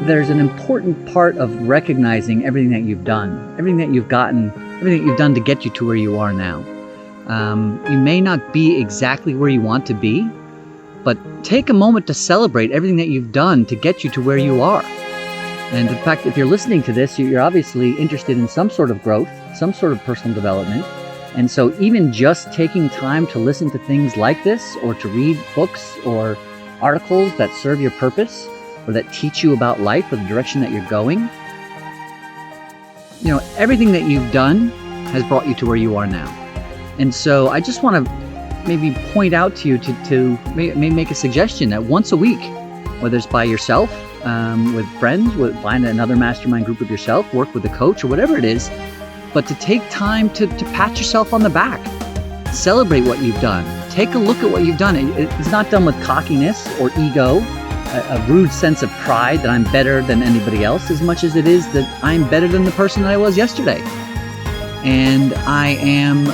there's an important part of recognizing everything that you've done, everything that you've gotten, everything that you've done to get you to where you are now. You may not be exactly where you want to be, but take a moment to celebrate everything that you've done to get you to where you are. And in fact, if you're listening to this, you're obviously interested in some sort of growth, some sort of personal development. And so even just taking time to listen to things like this, or to read books or articles that serve your purpose, or that teach you about life or the direction that you're going, everything that you've done has brought you to where you are now. And so I just want to maybe point out to you to make a suggestion that once a week, whether it's by yourself, with friends, find another mastermind group with yourself, work with a coach or whatever it is, but to take time to pat yourself on the back, celebrate what you've done, take a look at what you've done. It's not done with cockiness or ego, a rude sense of pride that I'm better than anybody else, as much as it is that I'm better than the person that I was yesterday. And I am,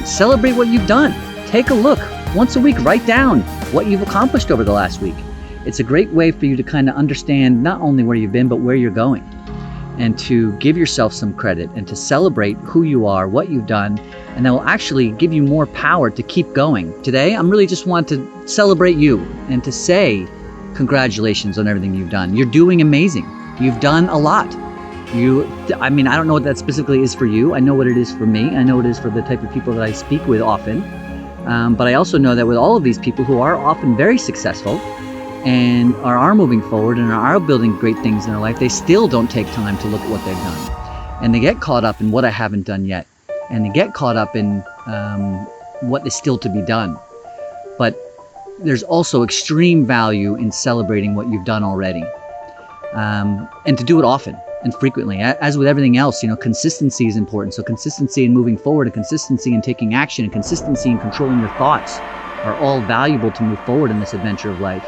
celebrate what you've done. Take a look once a week, write down what you've accomplished over the last week. It's a great way for you to kind of understand not only where you've been, but where you're going, and to give yourself some credit and to celebrate who you are, what you've done, and that will actually give you more power to keep going. Today, I'm really just want to celebrate you and to say congratulations on everything you've done. You're doing amazing. You've done a lot. I don't know what that specifically is for you. I know what it is for me. I know it is for the type of people that I speak with often. But I also know that with all of these people who are often very successful and are moving forward and are building great things in their life, they still don't take time to look at what they've done. And they get caught up in what I haven't done yet. And they get caught up in what is still to be done. But there's also extreme value in celebrating what you've done already. And to do it often and frequently. As with everything else, consistency is important. So consistency in moving forward, and consistency in taking action, and consistency in controlling your thoughts are all valuable to move forward in this adventure of life.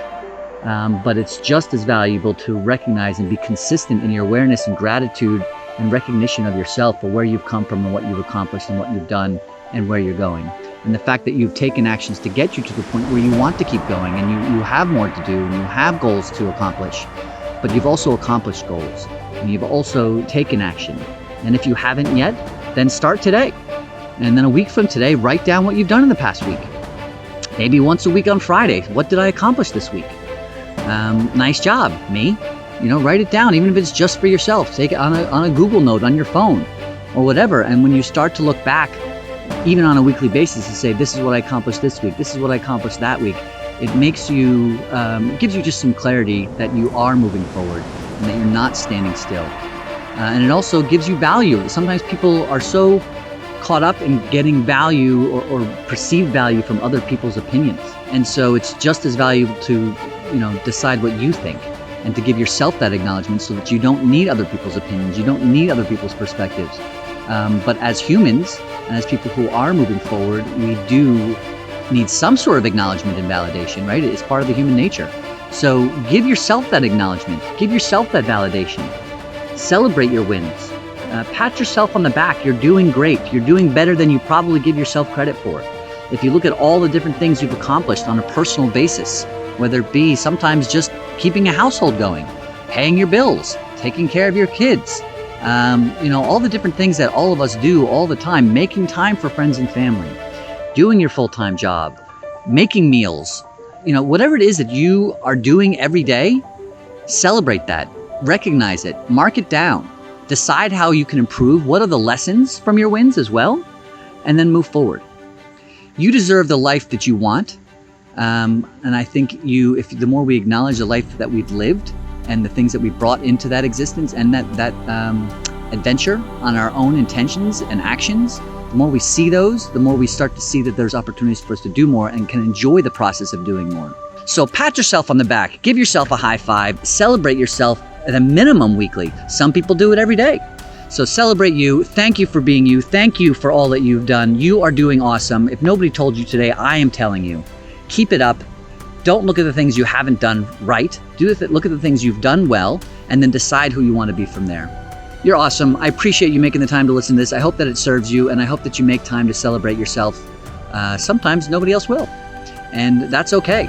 But it's just as valuable to recognize and be consistent in your awareness and gratitude and recognition of yourself for where you've come from and what you've accomplished and what you've done and where you're going. And the fact that you've taken actions to get you to the point where you want to keep going, and you have more to do, and you have goals to accomplish, but you've also accomplished goals, and you've also taken action. And if you haven't yet, then start today. And then a week from today, write down what you've done in the past week. Maybe once a week on Friday, what did I accomplish this week? Nice job, me. Write it down, even if it's just for yourself. Take it on a Google Note on your phone or whatever. And when you start to look back, even on a weekly basis, and say, this is what I accomplished this week, this is what I accomplished that week, it makes you, gives you just some clarity that you are moving forward and that you're not standing still. And it also gives you value. Sometimes people are so caught up in getting value or perceived value from other people's opinions. And so it's just as valuable to, decide what you think and to give yourself that acknowledgement, so that you don't need other people's opinions. You don't need other people's perspectives. But as humans and as people who are moving forward, we do need some sort of acknowledgement and validation, right? It's part of the human nature. So give yourself that acknowledgement. Give yourself that validation. Celebrate your wins. Pat yourself on the back. You're doing great. You're doing better than you probably give yourself credit for. If you look at all the different things you've accomplished on a personal basis, whether it be sometimes just keeping a household going, paying your bills, taking care of your kids, all the different things that all of us do all the time, making time for friends and family, doing your full-time job, making meals, whatever it is that you are doing every day, celebrate that, recognize it, mark it down, decide how you can improve, what are the lessons from your wins as well, and then move forward. You deserve the life that you want. And I think the more we acknowledge the life that we've lived and the things that we brought into that existence and that adventure on our own intentions and actions, the more we see those, the more we start to see that there's opportunities for us to do more and can enjoy the process of doing more. So pat yourself on the back, give yourself a high five, celebrate yourself at a minimum weekly. Some people do it every day. So celebrate you. Thank you for being you. Thank you for all that you've done. You are doing awesome. If nobody told you today, I am telling you. Keep it up. Don't look at the things you haven't done right. Look at the things you've done well, and then decide who you want to be from there. You're awesome. I appreciate you making the time to listen to this. I hope that it serves you, and I hope that you make time to celebrate yourself. Sometimes nobody else will, and that's okay.